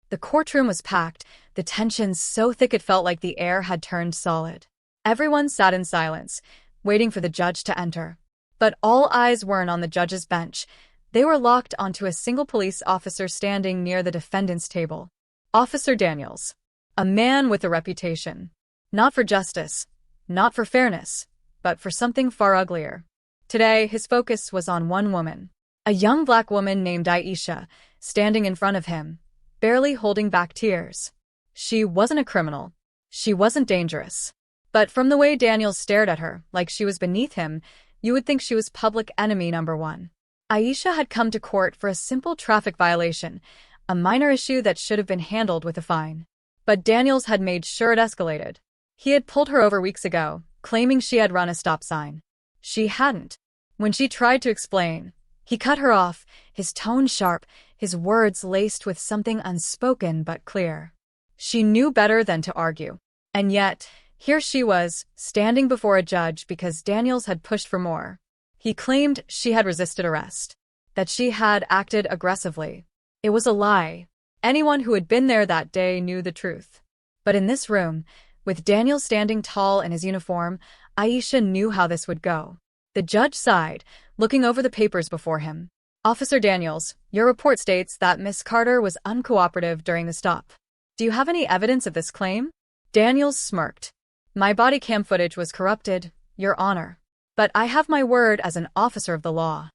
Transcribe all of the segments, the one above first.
The courtroom was packed, the tension so thick it felt like the air had turned solid. Everyone sat in silence, waiting for the judge to enter. But all eyes weren't on the judge's bench. They were locked onto a single police officer standing near the defendant's table. Officer Daniels. A man with a reputation. Not for justice, not for fairness, but for something far uglier. Today, his focus was on one woman. A young black woman named Aisha, standing in front of him, barely holding back tears. She wasn't a criminal. She wasn't dangerous. But from the way Daniels stared at her, like she was beneath him, you would think she was public enemy number one. Aisha had come to court for a simple traffic violation, a minor issue that should have been handled with a fine. But Daniels had made sure it escalated. He had pulled her over weeks ago, claiming she had run a stop sign. She hadn't. When she tried to explain, he cut her off, his tone sharp, his words laced with something unspoken but clear. She knew better than to argue. And yet, here she was, standing before a judge because Daniels had pushed for more. He claimed she had resisted arrest, that she had acted aggressively. It was a lie. Anyone who had been there that day knew the truth. But in this room, with Daniels standing tall in his uniform, Aisha knew how this would go. The judge sighed, looking over the papers before him. Officer Daniels, your report states that Miss Carter was uncooperative during the stop. Do you have any evidence of this claim? Daniels smirked. My body cam footage was corrupted, Your Honor. But I have my word as an officer of the law.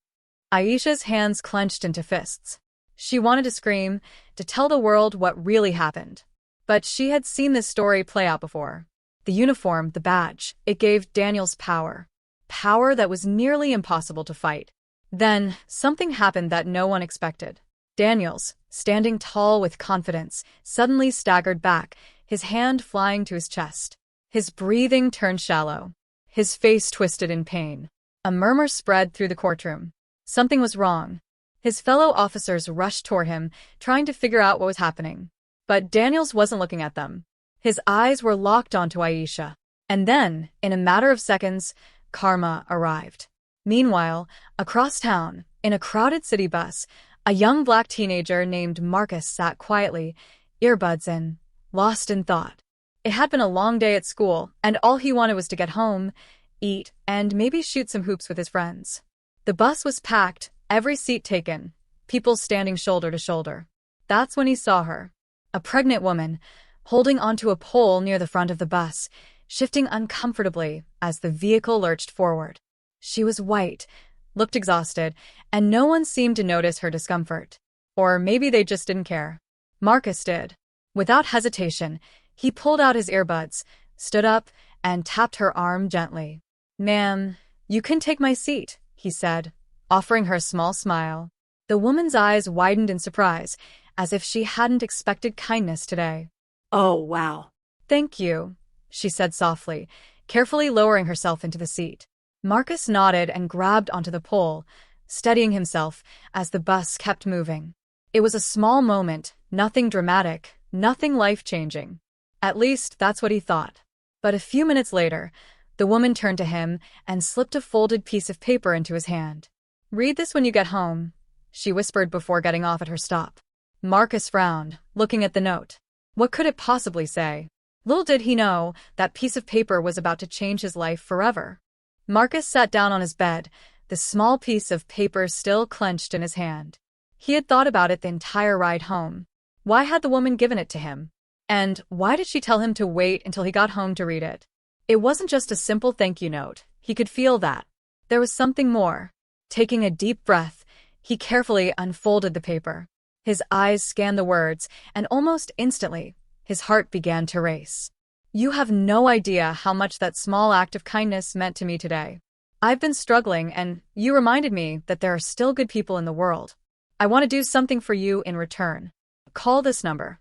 Aisha's hands clenched into fists. She wanted to scream, to tell the world what really happened. But she had seen this story play out before. The uniform, the badge, it gave Daniels power. Power that was nearly impossible to fight. Then, something happened that no one expected. Daniels, standing tall with confidence, suddenly staggered back, his hand flying to his chest. His breathing turned shallow. His face twisted in pain. A murmur spread through the courtroom. Something was wrong. His fellow officers rushed toward him, trying to figure out what was happening. But Daniels wasn't looking at them. His eyes were locked onto Aisha. And then, in a matter of seconds, karma arrived. Meanwhile, across town, in a crowded city bus, a young black teenager named Marcus sat quietly, earbuds in, lost in thought. It had been a long day at school, and all he wanted was to get home, eat, and maybe shoot some hoops with his friends. The bus was packed, every seat taken, people standing shoulder to shoulder. That's when he saw her. A pregnant woman, holding onto a pole near the front of the bus, shifting uncomfortably as the vehicle lurched forward. She was white, looked exhausted, and no one seemed to notice her discomfort. Or maybe they just didn't care. Marcus did. Without hesitation, he pulled out his earbuds, stood up, and tapped her arm gently. "Ma'am, you can take my seat," he said, offering her a small smile. The woman's eyes widened in surprise, as if she hadn't expected kindness today. Oh, wow. "Thank you," she said softly, carefully lowering herself into the seat. Marcus nodded and grabbed onto the pole, steadying himself as the bus kept moving. It was a small moment, nothing dramatic, nothing life-changing. At least, that's what he thought. But a few minutes later, the woman turned to him and slipped a folded piece of paper into his hand. "Read this when you get home," she whispered before getting off at her stop. Marcus frowned, looking at the note. What could it possibly say? Little did he know that piece of paper was about to change his life forever. Marcus sat down on his bed, the small piece of paper still clenched in his hand. He had thought about it the entire ride home. Why had the woman given it to him? And why did she tell him to wait until he got home to read it? It wasn't just a simple thank you note. He could feel that. There was something more. Taking a deep breath, he carefully unfolded the paper. His eyes scanned the words, and almost instantly, his heart began to race. "You have no idea how much that small act of kindness meant to me today. I've been struggling, and you reminded me that there are still good people in the world. I want to do something for you in return. Call this number."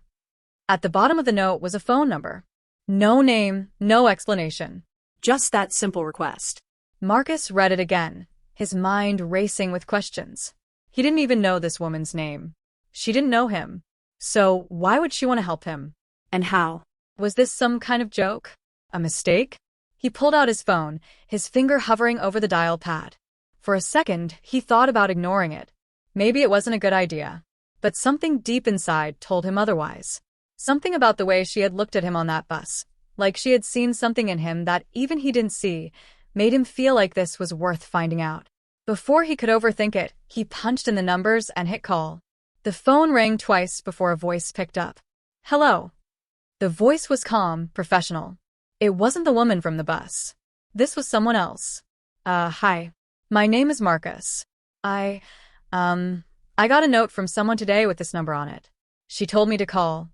At the bottom of the note was a phone number. No name, no explanation. Just that simple request. Marcus read it again, his mind racing with questions. He didn't even know this woman's name. She didn't know him. So why would she want to help him? And how? Was this some kind of joke? A mistake? He pulled out his phone, his finger hovering over the dial pad. For a second, he thought about ignoring it. Maybe it wasn't a good idea. But something deep inside told him otherwise. Something about the way she had looked at him on that bus, like she had seen something in him that even he didn't see, made him feel like this was worth finding out. Before he could overthink it, he punched in the numbers and hit call. The phone rang twice before a voice picked up. Hello. The voice was calm, professional. It wasn't the woman from the bus. This was someone else. Hi. My name is Marcus. I got a note from someone today with this number on it. She told me to call.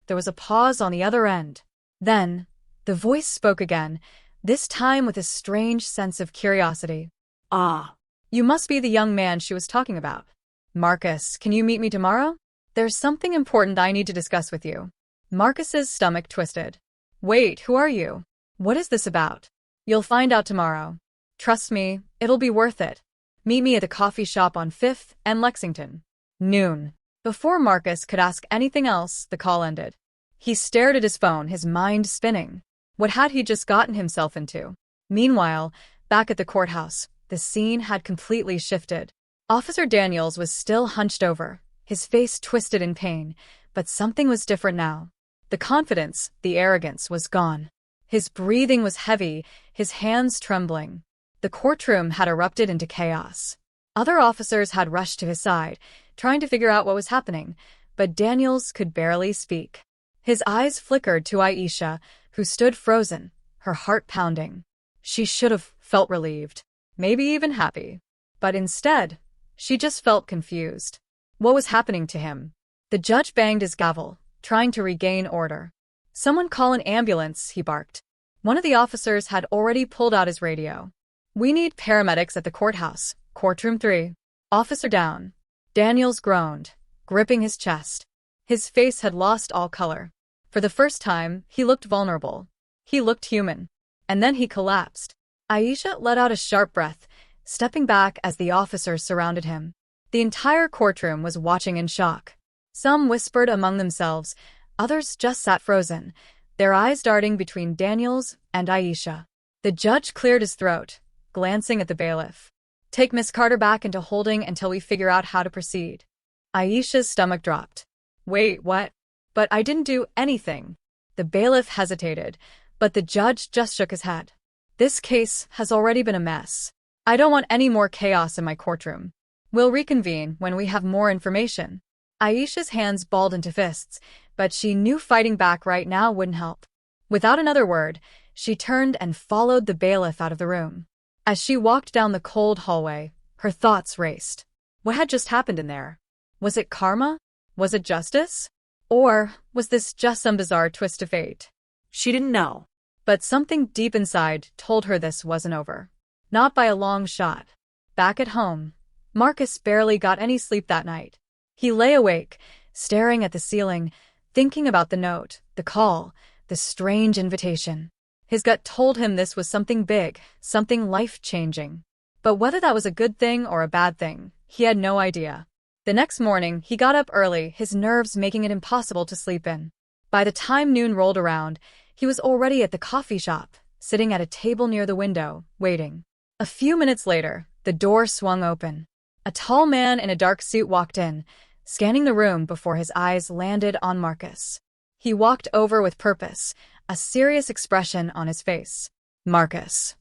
There was a pause on the other end. Then, the voice spoke again, this time with a strange sense of curiosity. Ah. You must be the young man she was talking about. Marcus, can you meet me tomorrow? There's something important I need to discuss with you. Marcus's stomach twisted. Wait, who are you? What is this about? You'll find out tomorrow. Trust me, it'll be worth it. Meet me at the coffee shop on 5th and Lexington. Noon. Before Marcus could ask anything else, the call ended. He stared at his phone, his mind spinning. What had he just gotten himself into? Meanwhile, back at the courthouse, the scene had completely shifted. Officer Daniels was still hunched over, his face twisted in pain, but something was different now. The confidence, the arrogance was gone. His breathing was heavy, his hands trembling. The courtroom had erupted into chaos. Other officers had rushed to his side, trying to figure out what was happening, but Daniels could barely speak. His eyes flickered to Aisha, who stood frozen, her heart pounding. She should have felt relieved, maybe even happy. But instead, she just felt confused. What was happening to him? The judge banged his gavel, trying to regain order. Someone call an ambulance, he barked. One of the officers had already pulled out his radio. We need paramedics at the courthouse, Courtroom 3. Officer down. Daniels groaned, gripping his chest. His face had lost all color. For the first time, he looked vulnerable. He looked human. And then he collapsed. Aisha let out a sharp breath, stepping back as the officers surrounded him. The entire courtroom was watching in shock. Some whispered among themselves, others just sat frozen, their eyes darting between Daniels and Aisha. The judge cleared his throat, glancing at the bailiff. Take Miss Carter back into holding until we figure out how to proceed. Aisha's stomach dropped. Wait, what? But I didn't do anything. The bailiff hesitated, but the judge just shook his head. This case has already been a mess. I don't want any more chaos in my courtroom. We'll reconvene when we have more information. Aisha's hands balled into fists, but she knew fighting back right now wouldn't help. Without another word, she turned and followed the bailiff out of the room. As she walked down the cold hallway, her thoughts raced. What had just happened in there? Was it karma? Was it justice? Or was this just some bizarre twist of fate? She didn't know. But something deep inside told her this wasn't over. Not by a long shot. Back at home, Marcus barely got any sleep that night. He lay awake, staring at the ceiling, thinking about the note, the call, the strange invitation. His gut told him this was something big, something life-changing. But whether that was a good thing or a bad thing, he had no idea. The next morning, he got up early, his nerves making it impossible to sleep in. By the time noon rolled around, he was already at the coffee shop, sitting at a table near the window, waiting. A few minutes later, the door swung open. A tall man in a dark suit walked in, scanning the room before his eyes landed on Marcus. He walked over with purpose, a serious expression on his face. Marcus.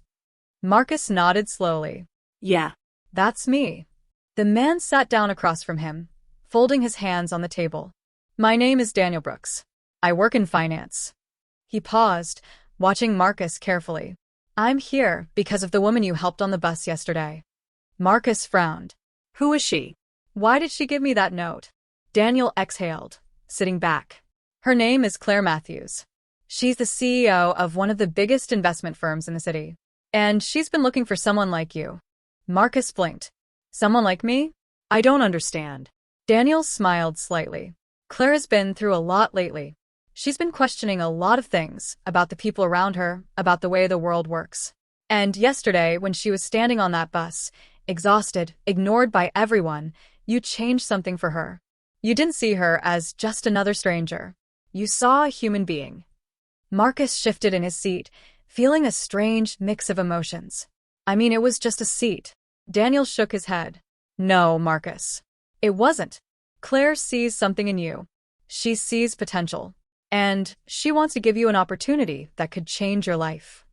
Marcus nodded slowly. Yeah. That's me. The man sat down across from him, folding his hands on the table. My name is Daniel Brooks. I work in finance. He paused, watching Marcus carefully. I'm here because of the woman you helped on the bus yesterday. Marcus frowned. Who is she? Why did she give me that note? Daniel exhaled, sitting back. Her name is Claire Matthews. She's the CEO of one of the biggest investment firms in the city. And she's been looking for someone like you. Marcus blinked. Someone like me? I don't understand. Daniel smiled slightly. Claire has been through a lot lately. She's been questioning a lot of things about the people around her, about the way the world works. And yesterday, when she was standing on that bus, exhausted, ignored by everyone, you changed something for her. You didn't see her as just another stranger. You saw a human being. Marcus shifted in his seat, feeling a strange mix of emotions. I mean, it was just a seat. Daniel shook his head. No, Marcus. It wasn't. Claire sees something in you. She sees potential. And she wants to give you an opportunity that could change your life.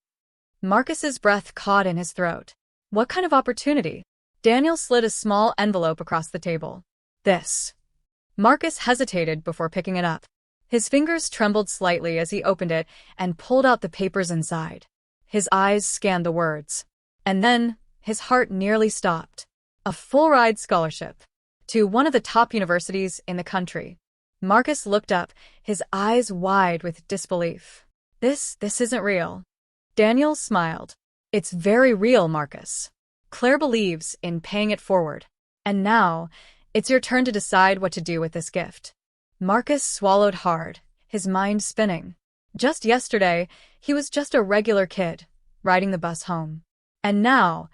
Marcus's breath caught in his throat. What kind of opportunity? Daniel slid a small envelope across the table. This. Marcus hesitated before picking it up. His fingers trembled slightly as he opened it and pulled out the papers inside. His eyes scanned the words. And then, his heart nearly stopped. A full-ride scholarship to one of the top universities in the country. Marcus looked up, his eyes wide with disbelief. This isn't real. Daniel smiled. It's very real, Marcus. Claire believes in paying it forward. And now, it's your turn to decide what to do with this gift. Marcus swallowed hard, his mind spinning. Just yesterday, he was just a regular kid, riding the bus home. And now,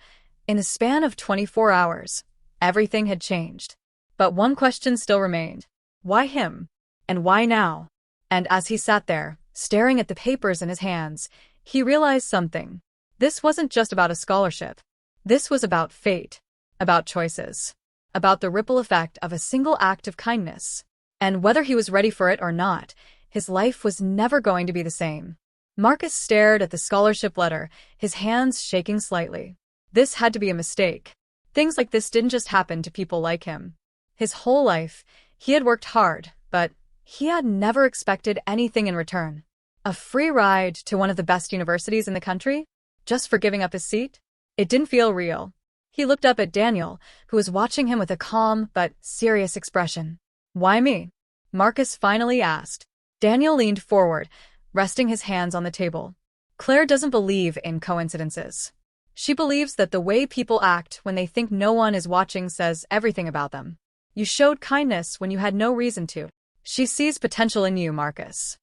in the span of 24 hours, everything had changed. But one question still remained. Why him? And why now? And as he sat there, staring at the papers in his hands, he realized something. This wasn't just about a scholarship. This was about fate, about choices, about the ripple effect of a single act of kindness. And whether he was ready for it or not, his life was never going to be the same. Marcus stared at the scholarship letter, his hands shaking slightly. This had to be a mistake. Things like this didn't just happen to people like him. His whole life, he had worked hard, but he had never expected anything in return. A free ride to one of the best universities in the country? Just for giving up his seat? It didn't feel real. He looked up at Daniel, who was watching him with a calm but serious expression. Why me? Marcus finally asked. Daniel leaned forward, resting his hands on the table. Claire doesn't believe in coincidences. She believes that the way people act when they think no one is watching says everything about them. You showed kindness when you had no reason to. She sees potential in you, Marcus.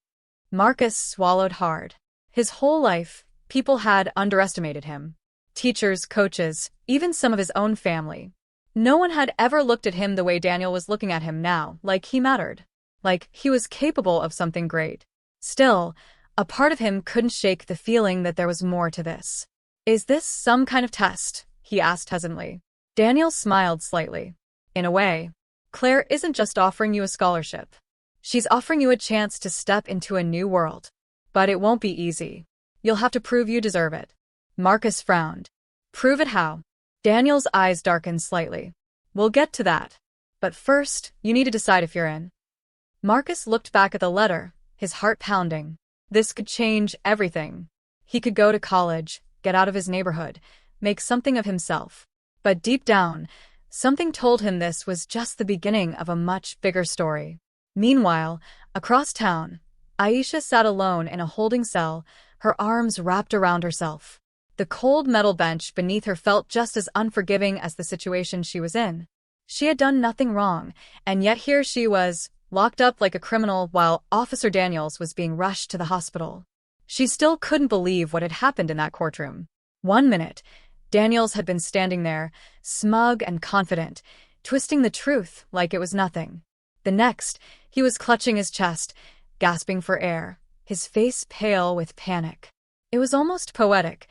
Marcus swallowed hard. His whole life, people had underestimated him. Teachers, coaches, even some of his own family. No one had ever looked at him the way Daniel was looking at him now, like he mattered. Like he was capable of something great. Still, a part of him couldn't shake the feeling that there was more to this. Is this some kind of test? He asked hesitantly. Daniel smiled slightly. In a way, Claire isn't just offering you a scholarship. She's offering you a chance to step into a new world. But it won't be easy. You'll have to prove you deserve it. Marcus frowned. Prove it how? Daniel's eyes darkened slightly. We'll get to that. But first, you need to decide if you're in. Marcus looked back at the letter, his heart pounding. This could change everything. He could go to college, get out of his neighborhood, make something of himself. But deep down, something told him this was just the beginning of a much bigger story. Meanwhile, across town, Aisha sat alone in a holding cell, her arms wrapped around herself. The cold metal bench beneath her felt just as unforgiving as the situation she was in. She had done nothing wrong, and yet here she was, locked up like a criminal while Officer Daniels was being rushed to the hospital. She still couldn't believe what had happened in that courtroom. 1 minute, Daniels had been standing there, smug and confident, twisting the truth like it was nothing. The next, he was clutching his chest, gasping for air, his face pale with panic. It was almost poetic.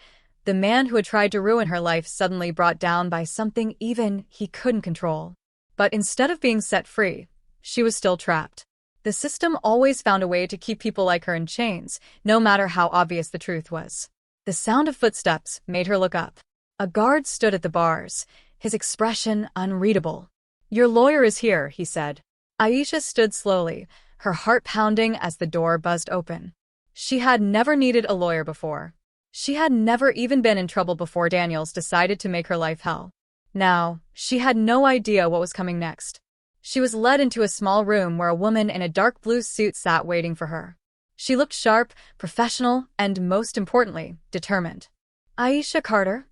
The man who had tried to ruin her life suddenly brought down by something even he couldn't control. But instead of being set free, she was still trapped. The system always found a way to keep people like her in chains, no matter how obvious the truth was. The sound of footsteps made her look up. A guard stood at the bars, his expression unreadable. Your lawyer is here, he said. Aisha stood slowly, her heart pounding as the door buzzed open. She had never needed a lawyer before. She had never even been in trouble before Daniels decided to make her life hell. Now, she had no idea what was coming next. She was led into a small room where a woman in a dark blue suit sat waiting for her. She looked sharp, professional, and most importantly, determined. Aisha Carter?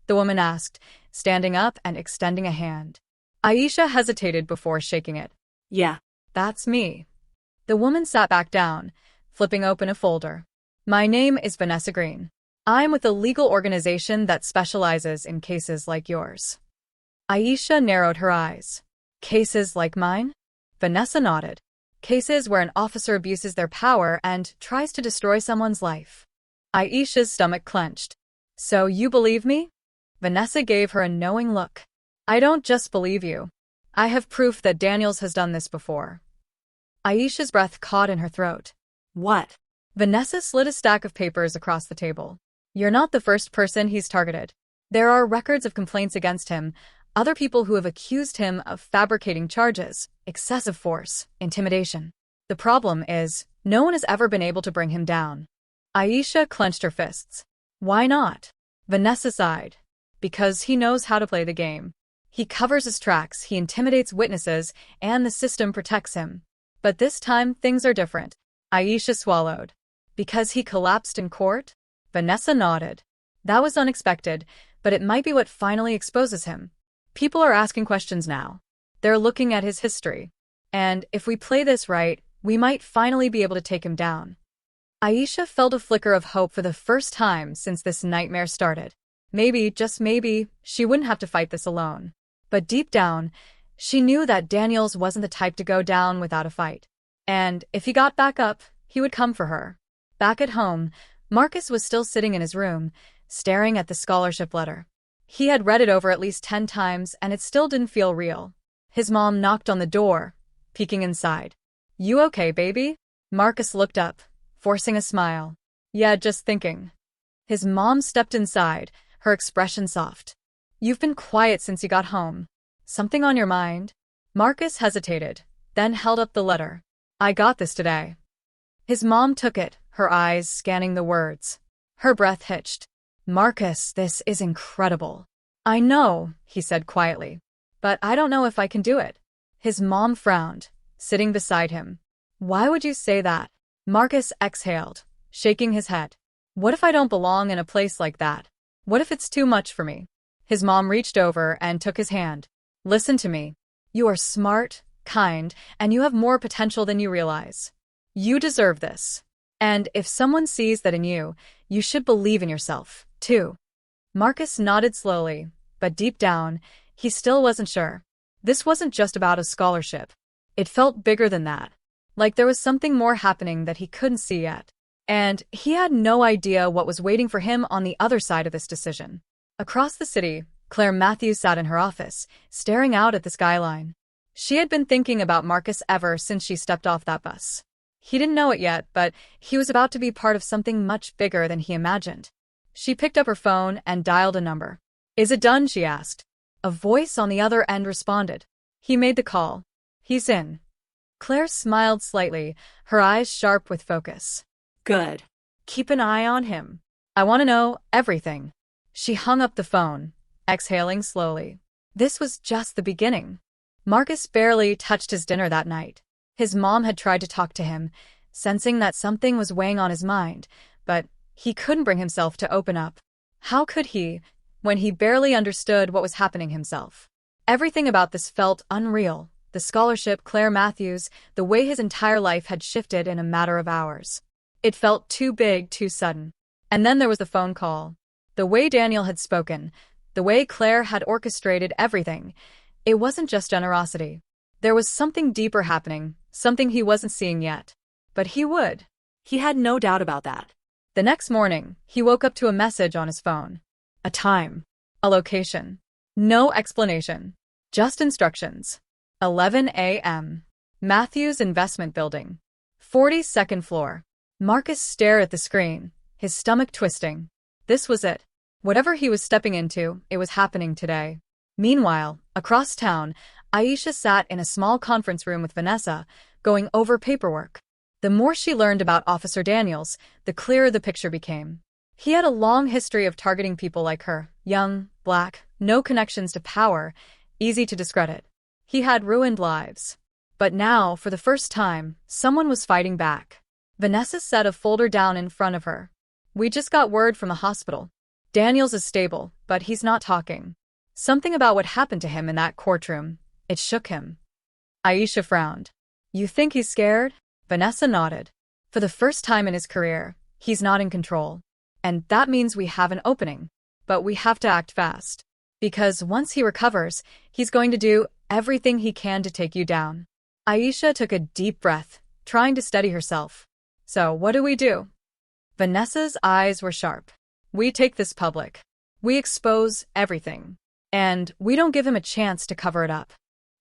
The woman asked, standing up and extending a hand. Aisha hesitated before shaking it. Yeah. That's me. The woman sat back down, flipping open a folder. My name is Vanessa Green. I'm with a legal organization that specializes in cases like yours. Aisha narrowed her eyes. Cases like mine? Vanessa nodded. Cases where an officer abuses their power and tries to destroy someone's life. Aisha's stomach clenched. So you believe me? Vanessa gave her a knowing look. I don't just believe you. I have proof that Daniels has done this before. Aisha's breath caught in her throat. What? Vanessa slid a stack of papers across the table. You're not the first person he's targeted. There are records of complaints against him, other people who have accused him of fabricating charges, excessive force, intimidation. The problem is, no one has ever been able to bring him down. Aisha clenched her fists. Why not? Vanessa sighed. Because he knows how to play the game. He covers his tracks, he intimidates witnesses, and the system protects him. But this time, things are different. Aisha swallowed. Because he collapsed in court? Vanessa nodded. That was unexpected, but it might be what finally exposes him. People are asking questions now. They're looking at his history. And if we play this right, we might finally be able to take him down. Aisha felt a flicker of hope for the first time since this nightmare started. Maybe, just maybe, she wouldn't have to fight this alone. But deep down, she knew that Daniels wasn't the type to go down without a fight. And if he got back up, he would come for her. Back at home, Marcus was still sitting in his room, staring at the scholarship letter. He had read it over at least 10 times, and it still didn't feel real. His mom knocked on the door, peeking inside. You okay, baby? Marcus looked up, forcing a smile. Yeah, just thinking. His mom stepped inside, her expression soft. You've been quiet since you got home. Something on your mind? Marcus hesitated, then held up the letter. I got this today. His mom took it, her eyes scanning the words. Her breath hitched. Marcus, this is incredible. I know, he said quietly. But I don't know if I can do it. His mom frowned, sitting beside him. Why would you say that? Marcus exhaled, shaking his head. What if I don't belong in a place like that? What if it's too much for me? His mom reached over and took his hand. Listen to me. You are smart, kind, and you have more potential than you realize. You deserve this. And if someone sees that in you, you should believe in yourself, too. Marcus nodded slowly, but deep down, he still wasn't sure. This wasn't just about a scholarship. It felt bigger than that. Like there was something more happening that he couldn't see yet. And he had no idea what was waiting for him on the other side of this decision. Across the city, Claire Matthews sat in her office, staring out at the skyline. She had been thinking about Marcus ever since she stepped off that bus. He didn't know it yet, but he was about to be part of something much bigger than he imagined. She picked up her phone and dialed a number. Is it done? She asked. A voice on the other end responded. He made the call. He's in. Claire smiled slightly, her eyes sharp with focus. Good. Keep an eye on him. I want to know everything. She hung up the phone, exhaling slowly. This was just the beginning. Marcus barely touched his dinner that night. His mom had tried to talk to him, sensing that something was weighing on his mind, but he couldn't bring himself to open up. How could he, when he barely understood what was happening himself? Everything about this felt unreal. The scholarship, Claire Matthews, the way his entire life had shifted in a matter of hours. It felt too big, too sudden. And then there was the phone call. The way Daniel had spoken, the way Claire had orchestrated everything, it wasn't just generosity. There was something deeper happening, something he wasn't seeing yet. But he would. He had no doubt about that. The next morning, he woke up to a message on his phone. A time. A location. No explanation. Just instructions. 11 a.m. Matthews Investment Building. 42nd floor. Marcus stared at the screen, his stomach twisting. This was it. Whatever he was stepping into, it was happening today. Meanwhile, across town, Aisha sat in a small conference room with Vanessa, going over paperwork. The more she learned about Officer Daniels, the clearer the picture became. He had a long history of targeting people like her, young, black, no connections to power, easy to discredit. He had ruined lives. But now, for the first time, someone was fighting back. Vanessa set a folder down in front of her. We just got word from the hospital. Daniels is stable, but he's not talking. Something about what happened to him in that courtroom. It shook him. Aisha frowned. You think he's scared? Vanessa nodded. For the first time in his career, he's not in control. And that means we have an opening. But we have to act fast. Because once he recovers, he's going to do everything he can to take you down. Aisha took a deep breath, trying to steady herself. So what do we do? Vanessa's eyes were sharp. We take this public. We expose everything. And we don't give him a chance to cover it up.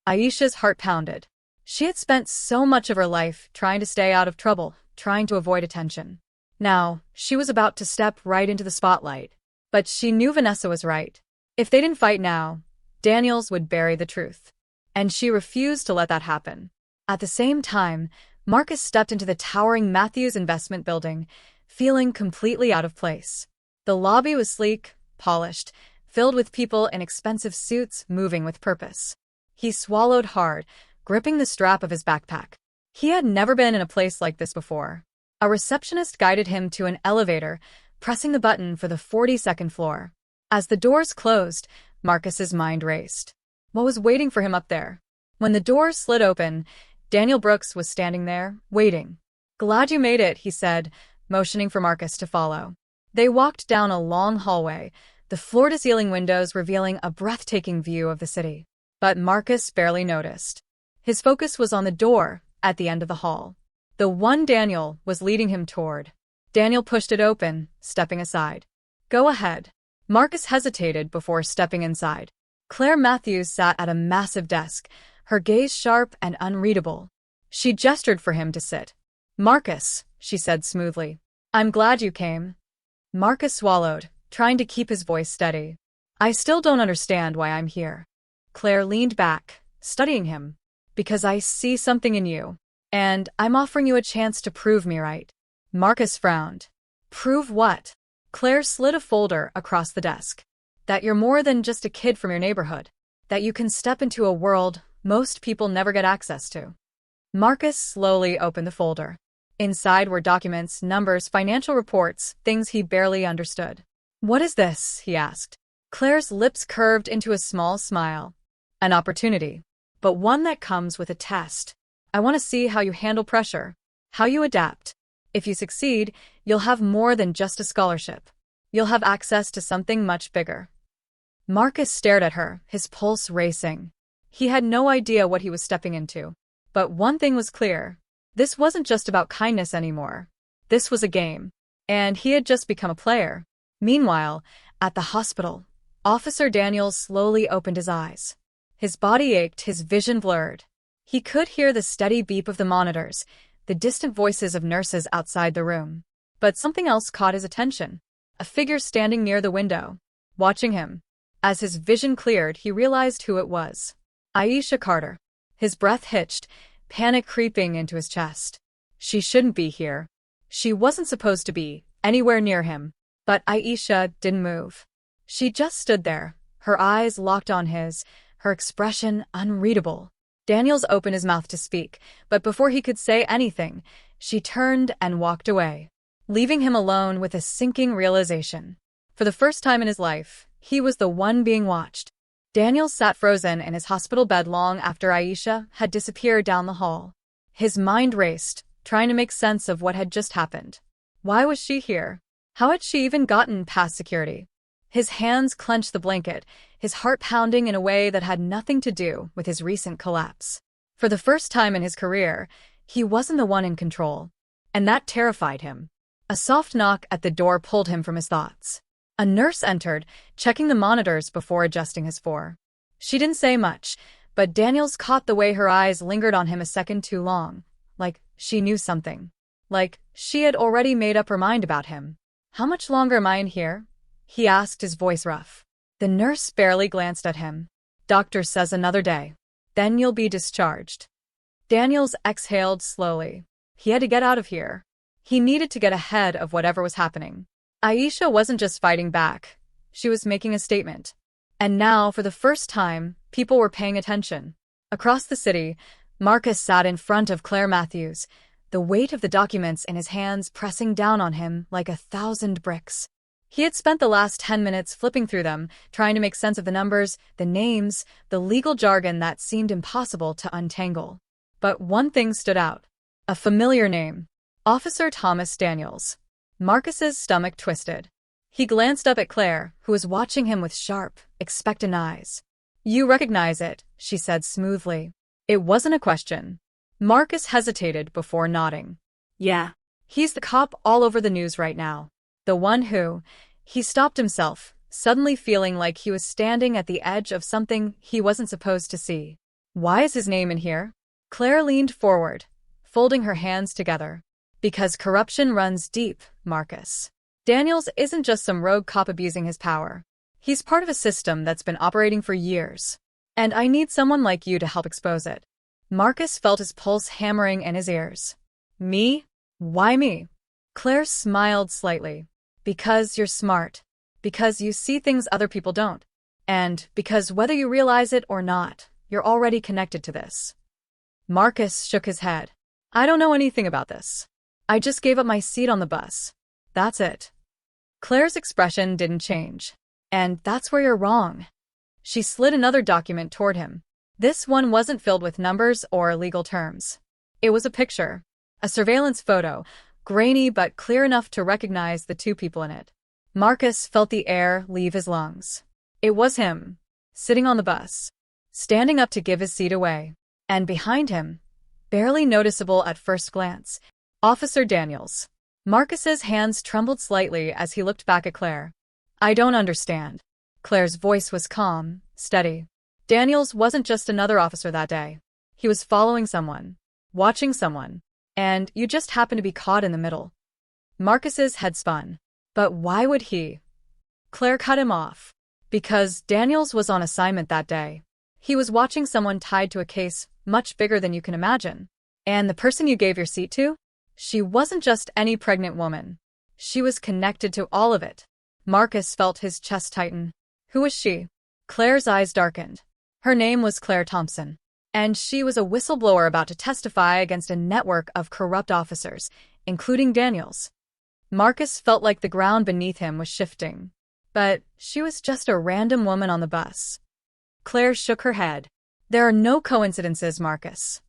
Aisha's heart pounded. She had spent so much of her life trying to stay out of trouble, trying to avoid attention. Now, she was about to step right into the spotlight. But she knew Vanessa was right. If they didn't fight now, Daniels would bury the truth. And she refused to let that happen. At the same time, Marcus stepped into the towering Matthews investment building, feeling completely out of place. The lobby was sleek, polished, filled with people in expensive suits moving with purpose. He swallowed hard, gripping the strap of his backpack. He had never been in a place like this before. A receptionist guided him to an elevator, pressing the button for the 42nd floor. As the doors closed, Marcus's mind raced. What was waiting for him up there? When the doors slid open, Daniel Brooks was standing there, waiting. "Glad you made it," he said, motioning for Marcus to follow. They walked down a long hallway, the floor-to-ceiling windows revealing a breathtaking view of the city. But Marcus barely noticed. His focus was on the door at the end of the hall, the one Daniel was leading him toward. Daniel pushed it open, stepping aside. "Go ahead." Marcus hesitated before stepping inside. Claire Matthews sat at a massive desk, her gaze sharp and unreadable. She gestured for him to sit. "Marcus," she said smoothly, "I'm glad you came." Marcus swallowed, trying to keep his voice steady. "I still don't understand why I'm here." Claire leaned back, studying him. "Because I see something in you. And I'm offering you a chance to prove me right." Marcus frowned. "Prove what?" Claire slid a folder across the desk. "That you're more than just a kid from your neighborhood. That you can step into a world most people never get access to." Marcus slowly opened the folder. Inside were documents, numbers, financial reports, things he barely understood. "What is this?" he asked. Claire's lips curved into a small smile. "An opportunity. But one that comes with a test. I want to see how you handle pressure, how you adapt. If you succeed, you'll have more than just a scholarship. You'll have access to something much bigger." Marcus stared at her, his pulse racing. He had no idea what he was stepping into. But one thing was clear. This wasn't just about kindness anymore. This was a game. And he had just become a player. Meanwhile, at the hospital, Officer Daniels slowly opened his eyes. His body ached, his vision blurred. He could hear the steady beep of the monitors, the distant voices of nurses outside the room. But something else caught his attention. A figure standing near the window, watching him. As his vision cleared, he realized who it was. Aisha Carter. His breath hitched, panic creeping into his chest. She shouldn't be here. She wasn't supposed to be anywhere near him. But Aisha didn't move. She just stood there, her eyes locked on his, her expression unreadable. Daniels opened his mouth to speak, but before he could say anything, she turned and walked away, leaving him alone with a sinking realization. For the first time in his life, he was the one being watched. Daniels sat frozen in his hospital bed long after Aisha had disappeared down the hall. His mind raced, trying to make sense of what had just happened. Why was she here? How had she even gotten past security? His hands clenched the blanket, his heart pounding in a way that had nothing to do with his recent collapse. For the first time in his career, he wasn't the one in control. And that terrified him. A soft knock at the door pulled him from his thoughts. A nurse entered, checking the monitors before adjusting his for. She didn't say much, but Daniels caught the way her eyes lingered on him a second too long. Like she knew something. Like she had already made up her mind about him. "How much longer am I in here?" he asked, his voice rough. The nurse barely glanced at him. "Doctor says another day. Then you'll be discharged." Daniels exhaled slowly. He had to get out of here. He needed to get ahead of whatever was happening. Aisha wasn't just fighting back. She was making a statement. And now, for the first time, people were paying attention. Across the city, Marcus sat in front of Claire Matthews, the weight of the documents in his hands pressing down on him like 1,000 bricks. He had spent the last 10 minutes flipping through them, trying to make sense of the numbers, the names, the legal jargon that seemed impossible to untangle. But one thing stood out. A familiar name. Officer Thomas Daniels. Marcus's stomach twisted. He glanced up at Claire, who was watching him with sharp, expectant eyes. "You recognize it," she said smoothly. It wasn't a question. Marcus hesitated before nodding. "Yeah." "He's the cop all over the news right now. The one who—" He stopped himself, suddenly feeling like he was standing at the edge of something he wasn't supposed to see. Why is his name in here? Claire leaned forward, folding her hands together. Because corruption runs deep, Marcus. Daniels isn't just some rogue cop abusing his power. He's part of a system that's been operating for years. And I need someone like you to help expose it. Marcus felt his pulse hammering in his ears. Me? Why me? Claire smiled slightly. Because you're smart. Because you see things other people don't. And because whether you realize it or not, you're already connected to this. Marcus shook his head. I don't know anything about this. I just gave up my seat on the bus. That's it. Claire's expression didn't change. And that's where you're wrong. She slid another document toward him. This one wasn't filled with numbers or legal terms. It was a picture. A surveillance photo, grainy but clear enough to recognize the two people in it. Marcus felt the air leave his lungs. It was him, sitting on the bus, standing up to give his seat away. And behind him, barely noticeable at first glance, Officer Daniels. Marcus's hands trembled slightly as he looked back at Claire. I don't understand. Claire's voice was calm, steady. Daniels wasn't just another officer that day. He was following someone, watching someone, and you just happened to be caught in the middle. Marcus's head spun. But why would he? Claire cut him off. Because Daniels was on assignment that day. He was watching someone tied to a case much bigger than you can imagine. And the person you gave your seat to? She wasn't just any pregnant woman. She was connected to all of it. Marcus felt his chest tighten. Who was she? Claire's eyes darkened. Her name was Claire Thompson. And she was a whistleblower about to testify against a network of corrupt officers, including Daniels. Marcus felt like the ground beneath him was shifting. But she was just a random woman on the bus. Claire shook her head. There are no coincidences, Marcus.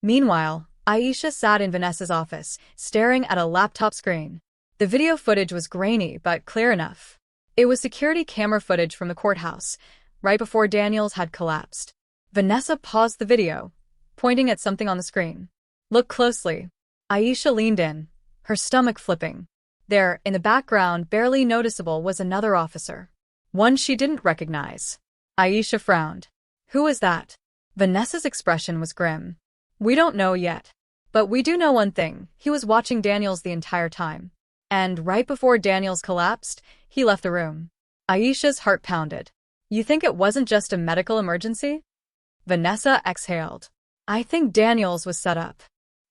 Meanwhile, Aisha sat in Vanessa's office, staring at a laptop screen. The video footage was grainy but clear enough. It was security camera footage from the courthouse, right before Daniels had collapsed. Vanessa paused the video, pointing at something on the screen. Look closely. Aisha leaned in, her stomach flipping. There, in the background, barely noticeable, was another officer. One she didn't recognize. Aisha frowned. Who is that? Vanessa's expression was grim. We don't know yet. But we do know one thing. He was watching Daniels the entire time. And right before Daniels collapsed, he left the room. Aisha's heart pounded. You think it wasn't just a medical emergency? Vanessa exhaled. I think Daniels was set up.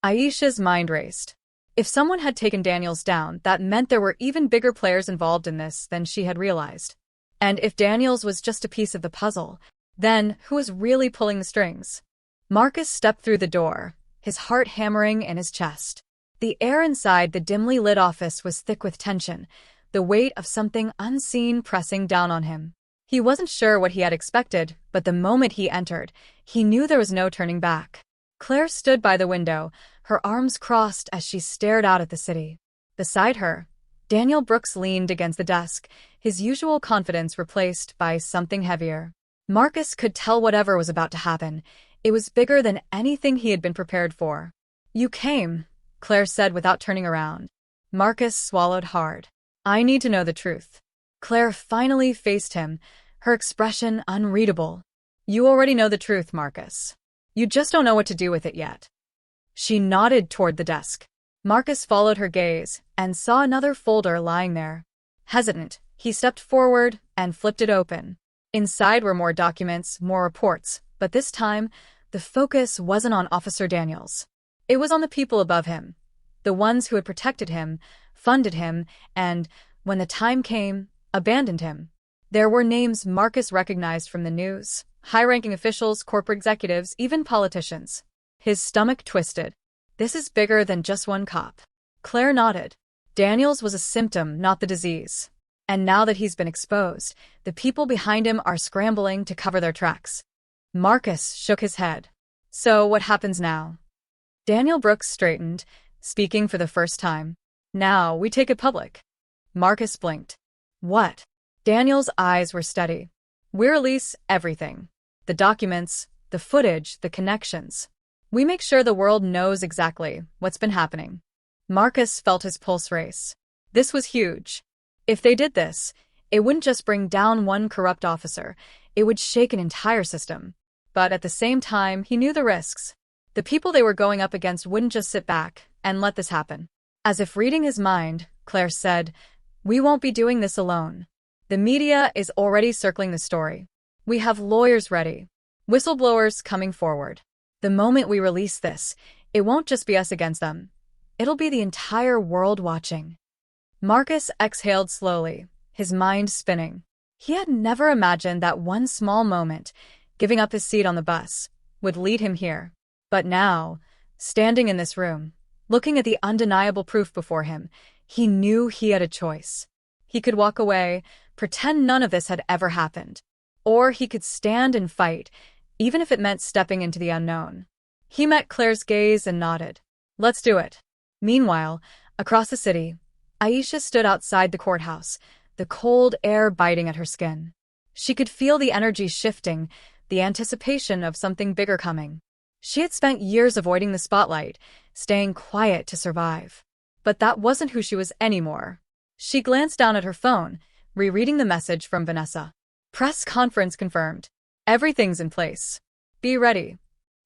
Aisha's mind raced. If someone had taken Daniels down, that meant there were even bigger players involved in this than she had realized. And if Daniels was just a piece of the puzzle, then who was really pulling the strings? Marcus stepped through the door, his heart hammering in his chest. The air inside the dimly lit office was thick with tension, the weight of something unseen pressing down on him. He wasn't sure what he had expected, but the moment he entered, he knew there was no turning back. Claire stood by the window, her arms crossed as she stared out at the city. Beside her, Daniel Brooks leaned against the desk, his usual confidence replaced by something heavier. Marcus could tell whatever was about to happen. It was bigger than anything he had been prepared for. You came, Claire said without turning around. Marcus swallowed hard. I need to know the truth. Claire finally faced him, her expression unreadable. You already know the truth, Marcus. You just don't know what to do with it yet. She nodded toward the desk. Marcus followed her gaze and saw another folder lying there. Hesitant, he stepped forward and flipped it open. Inside were more documents, more reports, but this time, the focus wasn't on Officer Daniels. It was on the people above him, the ones who had protected him, funded him, and, when the time came, abandoned him. There were names Marcus recognized from the news, high-ranking officials, corporate executives, even politicians. His stomach twisted. This is bigger than just one cop. Claire nodded. Daniels was a symptom, not the disease. And now that he's been exposed, the people behind him are scrambling to cover their tracks. Marcus shook his head. So what happens now? Daniel Brooks straightened, speaking for the first time. Now we take it public. Marcus blinked. What? Daniel's eyes were steady. We release everything. The documents, the footage, the connections. We make sure the world knows exactly what's been happening. Marcus felt his pulse race. This was huge. If they did this, it wouldn't just bring down one corrupt officer, it would shake an entire system. But at the same time, he knew the risks. The people they were going up against wouldn't just sit back and let this happen. As if reading his mind, Claire said, "We won't be doing this alone. The media is already circling the story. We have lawyers ready. Whistleblowers coming forward. The moment we release this, it won't just be us against them. It'll be the entire world watching." Marcus exhaled slowly, his mind spinning. He had never imagined that one small moment, giving up his seat on the bus, would lead him here. But now, standing in this room, looking at the undeniable proof before him, he knew he had a choice. He could walk away, pretend none of this had ever happened. Or he could stand and fight, even if it meant stepping into the unknown. He met Claire's gaze and nodded. "Let's do it." Meanwhile, across the city, Aisha stood outside the courthouse, the cold air biting at her skin. She could feel the energy shifting, the anticipation of something bigger coming. She had spent years avoiding the spotlight, staying quiet to survive. But that wasn't who she was anymore. She glanced down at her phone, rereading the message from Vanessa. "Press conference confirmed. Everything's in place. Be ready."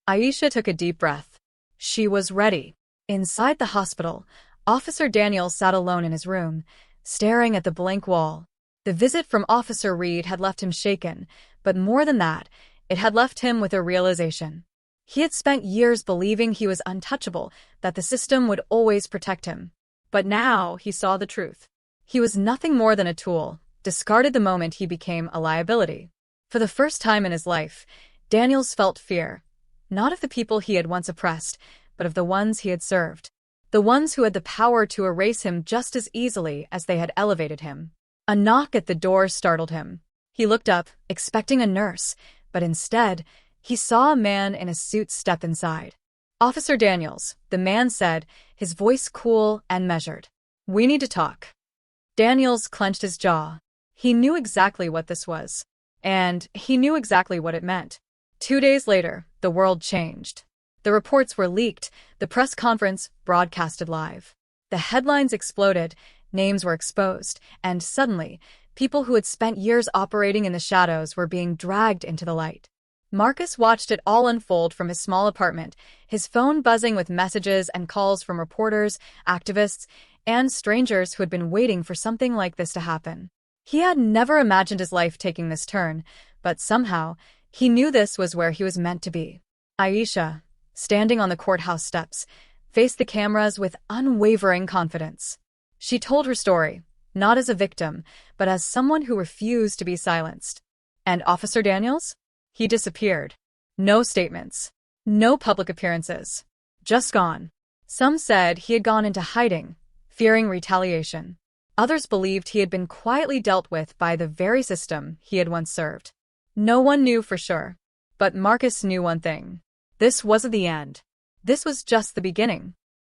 Aisha took a deep breath. She was ready. Inside the hospital, Officer Daniel sat alone in his room, staring at the blank wall. The visit from Officer Reed had left him shaken, but more than that, it had left him with a realization. He had spent years believing he was untouchable, that the system would always protect him. But now he saw the truth. He was nothing more than a tool, discarded the moment he became a liability. For the first time in his life, Daniels felt fear, not of the people he had once oppressed, but of the ones he had served. The ones who had the power to erase him just as easily as they had elevated him. A knock at the door startled him. He looked up, expecting a nurse, but instead, he saw a man in a suit step inside. "Officer Daniels," the man said, his voice cool and measured. "We need to talk." Daniels clenched his jaw. He knew exactly what this was. And he knew exactly what it meant. 2 days later, the world changed. The reports were leaked, the press conference broadcasted live. The headlines exploded, names were exposed, and suddenly, people who had spent years operating in the shadows were being dragged into the light. Marcus watched it all unfold from his small apartment, his phone buzzing with messages and calls from reporters, activists, and strangers who had been waiting for something like this to happen. He had never imagined his life taking this turn, but somehow, he knew this was where he was meant to be. Aisha, standing on the courthouse steps, faced the cameras with unwavering confidence. She told her story, not as a victim, but as someone who refused to be silenced. And Officer Daniels? He disappeared. No statements. No public appearances. Just gone. Some said he had gone into hiding, fearing retaliation. Others believed he had been quietly dealt with by the very system he had once served. No one knew for sure. But Marcus knew one thing. This wasn't the end. This was just the beginning.